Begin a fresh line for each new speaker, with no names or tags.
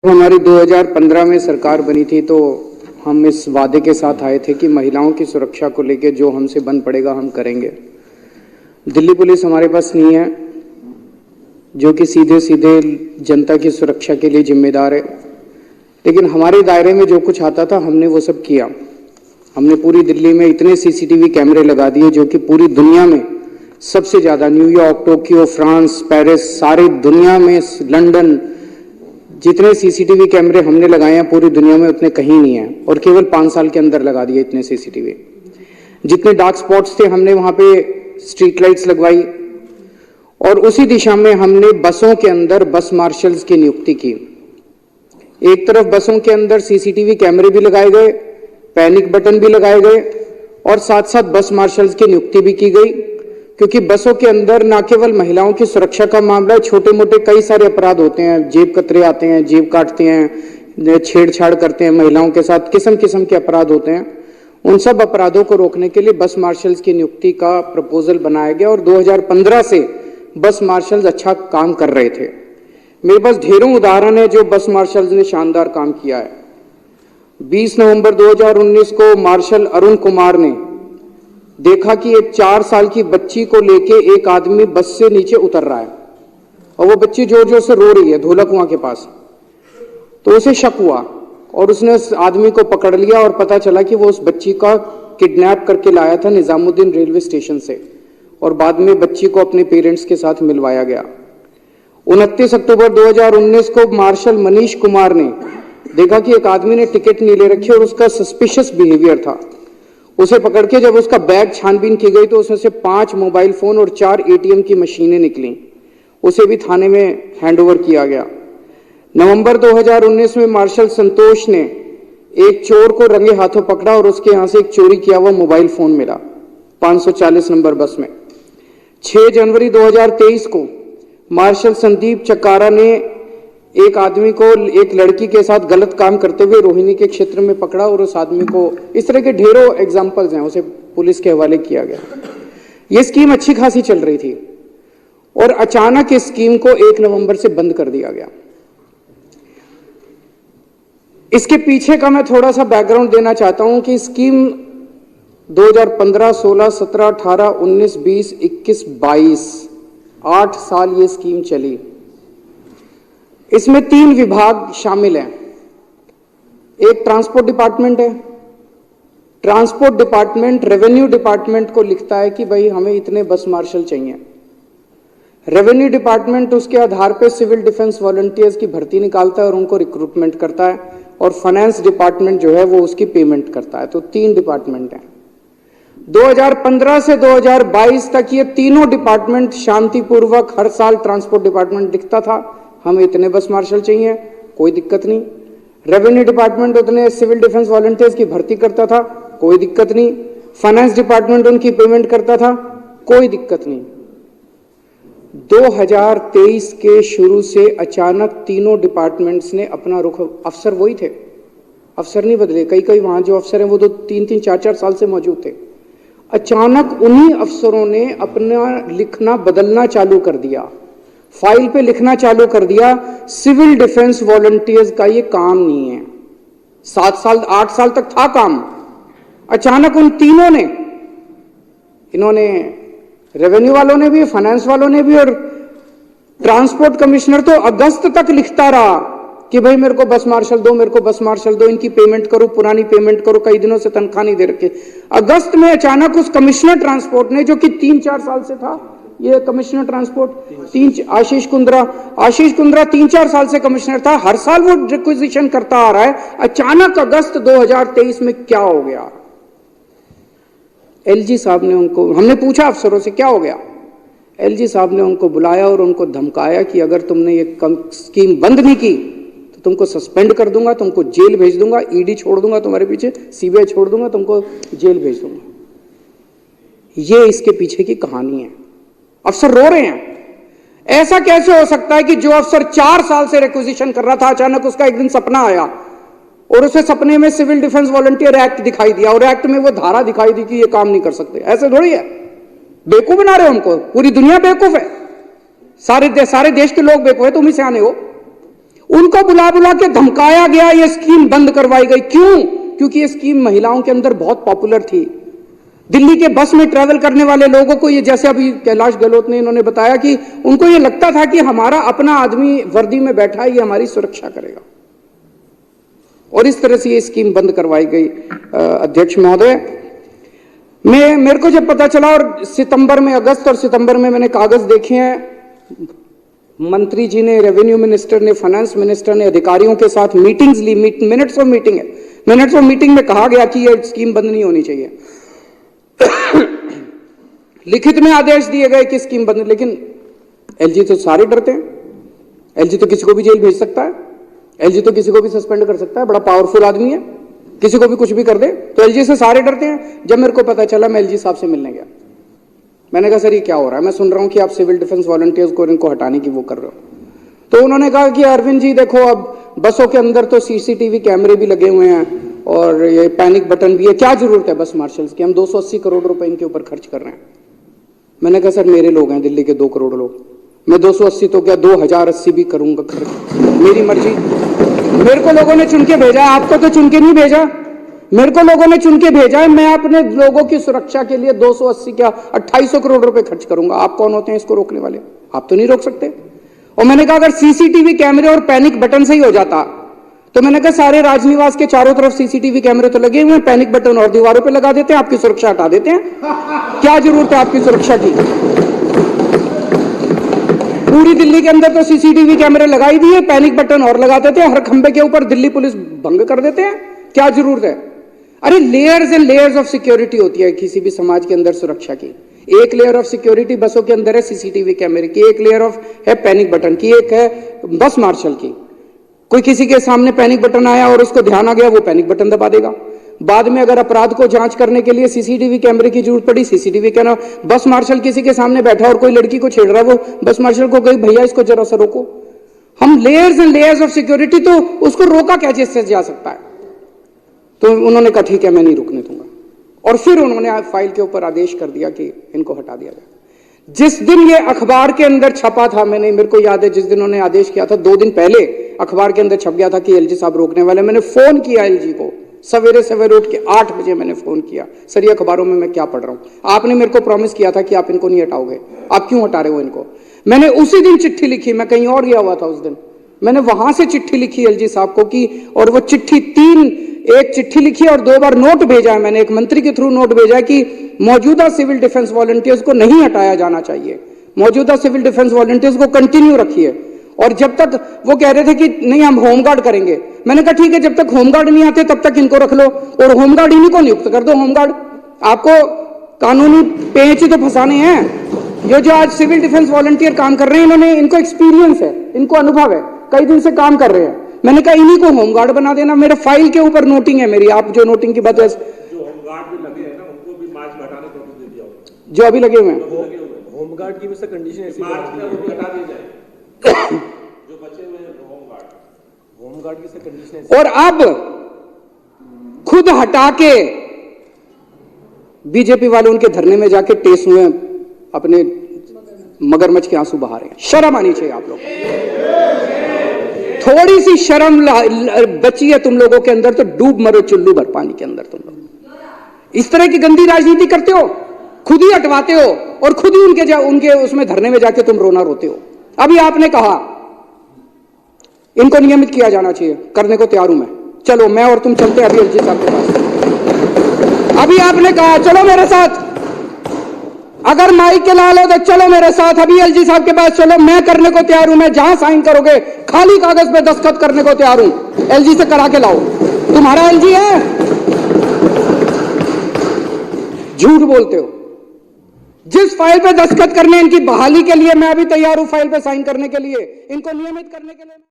हमारी 2015 में सरकार बनी थी तो हम इस वादे के साथ आए थे कि महिलाओं की सुरक्षा को लेकर जो हमसे बन पड़ेगा हम करेंगे। दिल्ली पुलिस हमारे पास नहीं है जो कि सीधे सीधे जनता की सुरक्षा के लिए जिम्मेदार है, लेकिन हमारे दायरे में जो कुछ आता था हमने वो सब किया। हमने पूरी दिल्ली में इतने सीसीटीवी कैमरे लगा दिए जो कि पूरी दुनिया में सबसे ज़्यादा, न्यूयॉर्क, टोक्यो, फ्रांस, पेरिस, सारी दुनिया में, लंदन, जितने सीसीटीवी कैमरे हमने लगाए हैं पूरी दुनिया में उतने कहीं नहीं है, और केवल 5 साल के अंदर लगा दिए इतने सीसीटीवी। जितने डार्क स्पॉट्स थे हमने वहां पे स्ट्रीट लाइट्स लगवाई, और उसी दिशा में हमने बसों के अंदर बस मार्शल्स की नियुक्ति की। एक तरफ बसों के अंदर सीसीटीवी कैमरे भी लगाए गए, पैनिक बटन भी लगाए गए, और साथ साथ बस मार्शल्स की नियुक्ति भी की गई, क्योंकि बसों के अंदर न केवल महिलाओं की सुरक्षा का मामला है, छोटे मोटे कई सारे अपराध होते हैं, जेब कतरे आते हैं, जेब काटते हैं, छेड़छाड़ करते हैं महिलाओं के साथ, किस्म किस्म के अपराध होते हैं। उन सब अपराधों को रोकने के लिए बस मार्शल्स की नियुक्ति का प्रपोजल बनाया गया, और 2015 से बस मार्शल्स अच्छा काम कर रहे थे। मेरे पास ढेरों उदाहरण है जो बस मार्शल्स ने शानदार काम किया है। 20 नवंबर 2019 को मार्शल अरुण कुमार ने देखा कि एक 4 साल की बच्ची को लेके एक आदमी बस से नीचे उतर रहा है, और वो बच्ची जोर जोर से रो रही है ढोलक कुआं के पास। तो उसे शक हुआ और उसने उस आदमी को पकड़ लिया, और पता चला कि वो उस बच्ची का किडनैप करके लाया था निजामुद्दीन रेलवे स्टेशन से, और बाद में बच्ची को अपने पेरेंट्स के साथ मिलवाया गया। 29 अक्टूबर 2019 को मार्शल मनीष कुमार ने देखा कि एक आदमी ने टिकट नहीं ले रखी और उसका सस्पिशियस बिहेवियर था। उसे पकड़ के जब उसका बैग छानबीन की गई तो उसमें से 5 मोबाइल फोन और 4 एटीएम की मशीनें निकली। उसे भी थाने में हैंडओवर किया गया। नवंबर 2019 में मार्शल संतोष ने एक चोर को रंगे हाथों पकड़ा और उसके यहां से एक चोरी किया हुआ मोबाइल फोन मिला 540 नंबर बस में। 6 जनवरी 2023 को मार्शल संदीप चकारा ने एक आदमी को एक लड़की के साथ गलत काम करते हुए रोहिणी के क्षेत्र में पकड़ा, और उस आदमी को, इस तरह के ढेरों एग्जाम्पल्स हैं, उसे पुलिस के हवाले किया गया। यह स्कीम अच्छी खासी चल रही थी और अचानक इस स्कीम को 1 नवंबर से बंद कर दिया गया। इसके पीछे का मैं थोड़ा सा बैकग्राउंड देना चाहता हूं कि स्कीम 2015, 16, 17, 18, 19, 20, 21, 22 8 साल ये स्कीम चली। इसमें 3 विभाग शामिल हैं। एक ट्रांसपोर्ट डिपार्टमेंट है। ट्रांसपोर्ट डिपार्टमेंट रेवेन्यू डिपार्टमेंट को लिखता है कि भाई हमें इतने बस मार्शल चाहिए। रेवेन्यू डिपार्टमेंट उसके आधार पर सिविल डिफेंस वॉलंटियर्स की भर्ती निकालता है और उनको रिक्रूटमेंट करता है, और फाइनेंस डिपार्टमेंट जो है वो उसकी पेमेंट करता है। तो 3 डिपार्टमेंट हैं। 2015 से 2022 तक ये तीनों डिपार्टमेंट शांतिपूर्वक हर साल ट्रांसपोर्ट डिपार्टमेंट लिखता था हमें इतने बस मार्शल चाहिए, कोई दिक्कत नहीं। रेवेन्यू डिपार्टमेंट उतने सिविल डिफेंस वॉलंटियर्स की भर्ती करता था, कोई दिक्कत नहीं। फाइनेंस डिपार्टमेंट उनकी पेमेंट करता था, कोई दिक्कत नहीं। 2023 के शुरू से अचानक तीनों डिपार्टमेंट्स ने अपना रुख, अफसर वही थे, अफसर नहीं बदले। कई वहां जो अफसर हैं वो तो 3-3, 4-4 साल से मौजूद थे। अचानक उन्हीं अफसरों ने अपना लिखना बदलना चालू कर दिया, फाइल पे लिखना चालू कर दिया सिविल डिफेंस वॉलंटियर्स का ये काम नहीं है। 7 साल 8 साल तक था काम। अचानक उन तीनों ने, इन्होंने, रेवेन्यू वालों ने भी, फाइनेंस वालों ने भी, और ट्रांसपोर्ट कमिश्नर तो अगस्त तक लिखता रहा कि भाई मेरे को बस मार्शल दो, मेरे को बस मार्शल दो, इनकी पेमेंट करो, पुरानी पेमेंट करो, कई दिनों से तनख्वाह नहीं दे रखे। अगस्त में अचानक उस कमिश्नर ट्रांसपोर्ट ने, जो कि 3-4 साल से था, ये कमिश्नर ट्रांसपोर्ट आशीष कुंद्रा 3-4 साल से कमिश्नर था, हर साल वो रिक्विजिशन करता आ रहा है। अचानक अगस्त 2023 में क्या हो गया? एलजी साहब ने उनको, हमने पूछा अफसरों से क्या हो गया, एलजी साहब ने उनको बुलाया और उनको धमकाया कि अगर तुमने ये स्कीम बंद नहीं की तो तुमको सस्पेंड कर दूंगा, तुमको जेल भेज दूंगा, ईडी छोड़ दूंगा तुम्हारे पीछे, सीबीआई छोड़ दूंगा, तुमको जेल भेज दूंगा। ये इसके पीछे की कहानी है। अफसर रो रहे हैं। ऐसा कैसे हो सकता है कि जो अफसर 4 साल से रिक्विजिशन कर रहा था, अचानक उसका एक दिन सपना आया और उसे सपने में सिविल डिफेंस वॉलंटियर एक्ट दिखाई दिया, और एक्ट में वो धारा दिखाई दी कि ये काम नहीं कर सकते। ऐसे थोड़ी है। बेवकूफ बना रहे हो हमको, पूरी दुनिया बेवकूफ है, सारे देश के लोग बेवकूफ है, तुम ही सियाने हो। उनको बुला बुला के धमकाया गया, ये स्कीम बंद करवाई गई। क्यों? क्योंकि ये स्कीम महिलाओं के अंदर बहुत पॉपुलर थी। दिल्ली के बस में ट्रैवल करने वाले लोगों को ये, जैसे अभी कैलाश गहलोत ने इन्होंने बताया कि उनको ये लगता था कि हमारा अपना आदमी वर्दी में बैठा है, ये हमारी सुरक्षा करेगा, और इस तरह से ये स्कीम बंद करवाई गई। अध्यक्ष महोदय, मेरे को जब पता चला, और सितंबर में, अगस्त और सितंबर में मैंने कागज देखे हैं, मंत्री जी ने, रेवेन्यू मिनिस्टर ने, फाइनेंस मिनिस्टर ने अधिकारियों के साथ मीटिंग्स ली, मिनट्स ऑफ मीटिंग है, मिनट्स ऑफ मीटिंग में कहा गया कि यह स्कीम बंद नहीं होनी चाहिए। लिखित में आदेश दिए गए कि स्कीम बंद, लेकिन एलजी तो सारे डरते हैं। एलजी तो किसी को भी जेल भेज सकता है, एलजी तो किसी को भी सस्पेंड कर सकता है, बड़ा पावरफुल आदमी है, किसी को भी कुछ भी कर दे, तो एलजी से सारे डरते हैं। जब मेरे को पता चला, मैं एलजी साहब से मिलने गया। मैंने कहा, सर ये क्या हो रहा है? मैं सुन रहा हूं कि आप सिविल डिफेंस वॉलंटियर्स को इनको हटाने की वो कर रहे हो। तो उन्होंने कहा कि अरविंद जी देखो, अब बसों के अंदर तो सीसीटीवी कैमरे भी लगे हुए हैं और ये पैनिक बटन भी है, क्या जरूरत है बस मार्शल्स की? हम 280 करोड़ रुपए इनके ऊपर खर्च कर रहे हैं। मैंने कहा, सर मेरे लोग हैं दिल्ली के 2 करोड़ लोग, मैं 280 तो क्या 2080 भी करूंगा खर्च, मेरी मर्जी। मेरे को लोगों ने चुन के भेजा, आपको तो चुन के नहीं भेजा, मेरे को लोगों ने चुन के भेजा है। मैं अपने लोगों की सुरक्षा के लिए 280 क्या 2800 करोड़ रुपए खर्च करूंगा। आप कौन होते हैं इसको रोकने वाले? आप तो नहीं रोक सकते। और मैंने कहा, अगर सीसीटीवी कैमरे और पैनिक बटन से ही हो जाता, तो मैंने कहा सारे राजनिवास के चारों तरफ सीसीटीवी कैमरे तो लगे हुए हैं, पैनिक बटन और दीवारों पे लगा देते हैं, आपकी सुरक्षा हटा देते हैं। क्या जरूरत है आपकी सुरक्षा की? पूरी दिल्ली के अंदर तो सीसीटीवी कैमरे लगाई दिए, पैनिक बटन और लगा देते हैं, हर खंबे के ऊपर दिल्ली पुलिस भंग कर देते हैं। क्या जरूरत है? अरे layers and layers of security होती है किसी भी समाज के अंदर सुरक्षा की। एक लेयर ऑफ सिक्योरिटी बसों के अंदर है सीसीटीवी कैमरे की, एक लेयर ऑफ है पैनिक बटन की, एक है बस मार्शल की। कोई किसी के सामने पैनिक बटन आया और उसको ध्यान आ गया, वो पैनिक बटन दबा देगा। बाद में अगर अपराध को जांच करने के लिए सीसीटीवी कैमरे की जरूरत पड़ी, सीसीटीवी कैमरा। बस मार्शल किसी के सामने बैठा और कोई लड़की को छेड़ रहा है, वो बस मार्शल को कही, भैया इसको जरा सा रोको। हम layers and layers of security, तो उसको रोका कैसे से जा सकता है? तो उन्होंने कहा ठीक है, मैं नहीं रुकने दूंगा। और फिर उन्होंने फाइल के ऊपर आदेश कर दिया कि इनको हटा दिया जाए। जिस दिन ये अखबार के अंदर छपा था, मेरे को याद है, जिस दिन उन्होंने आदेश किया था 2 दिन पहले अखबार के अंदर छप गया था कि एलजी साहब रोकने वाले। मैंने फोन किया एलजी को, सवेरे सवेरे उठ के 8 बजे मैंने फोन किया, सर ये अखबारों में मैं क्या पढ़ रहा हूं? आपने मेरे को प्रॉमिस किया था कि आप इनको नहीं हटाओगे, आप क्यों हटा रहे हो इनको? मैंने उसी दिन चिट्ठी लिखी, मैं कहीं और गया हुआ था उस दिन, मैंने वहां से चिट्ठी लिखी एलजी साहब को कि, और वो चिट्ठी एक चिट्ठी लिखी और 2 बार नोट भेजा है मैंने, एक मंत्री के थ्रू नोट भेजा कि मौजूदा सिविल डिफेंस वॉलंटियर्स को नहीं हटाया जाना चाहिए, मौजूदा सिविल डिफेंस वॉलंटियर्स को कंटिन्यू रखिए। और जब तक वो कह रहे थे कि नहीं हम होमगार्ड करेंगे, मैंने कहा ठीक है, जब तक होमगार्ड नहीं आते तब तक इनको रख लो, और होमगार्ड इन्हीं को नियुक्त कर दो। होमगार्ड आपको कानूनी पेच ही तो फंसाने हैं। ये जो आज सिविल डिफेंस वॉलंटियर काम कर रहे हैं, इन्होंने, इनको एक्सपीरियंस है, इनको अनुभव है, कई दिन से काम कर रहे हैं। मैंने कहा इन्हीं को होमगार्ड बना देना। मेरे फाइल के ऊपर नोटिंग है मेरी, आप जो नोटिंग की बात है,
जो होमगार्ड भी लगे हैं ना, उनको भी मार्च में हटाने को दे दिया होगा।
जो अभी लगे हुए हैं
होमगार्ड की भी कंडीशन ऐसी मार्च में वो भी हटा दिया जाए, जो बचे हुए हैं होमगार्ड की कंडीशन।
और अब खुद हटा के बीजेपी वाले उनके धरने में जाके टेस हुए अपने मगरमच्छ के आंसू बहा रहे हैं। शर्म आनी चाहिए आप लोग, थोड़ी सी शर्म बची है तुम लोगों के अंदर तो डूब मरो चुल्लू भर पानी के अंदर। तुम लोग इस तरह की गंदी राजनीति करते हो, खुद ही हटवाते हो और खुद ही उनके उसमें धरने में जाके तुम रोना रोते हो। अभी आपने कहा इनको नियमित किया जाना चाहिए, करने को तैयार हूं मैं, चलो मैं और तुम चलते हैं अभी एलजी साहब के पास। अभी आपने कहा चलो मेरे साथ, अगर माइक के लाल हो तो चलो मेरे साथ, अभी एलजी साहब के पास चलो, मैं करने को तैयार हूं, मैं जहां साइन करोगे खाली कागज पे दस्तखत करने को तैयार हूं, एलजी से करा के लाओ। तुम्हारा एलजी है? झूठ बोलते हो। जिस फाइल पे दस्तखत करने इनकी बहाली के लिए मैं अभी तैयार हूं, फाइल पे साइन करने के लिए, इनको नियमित करने के लिए।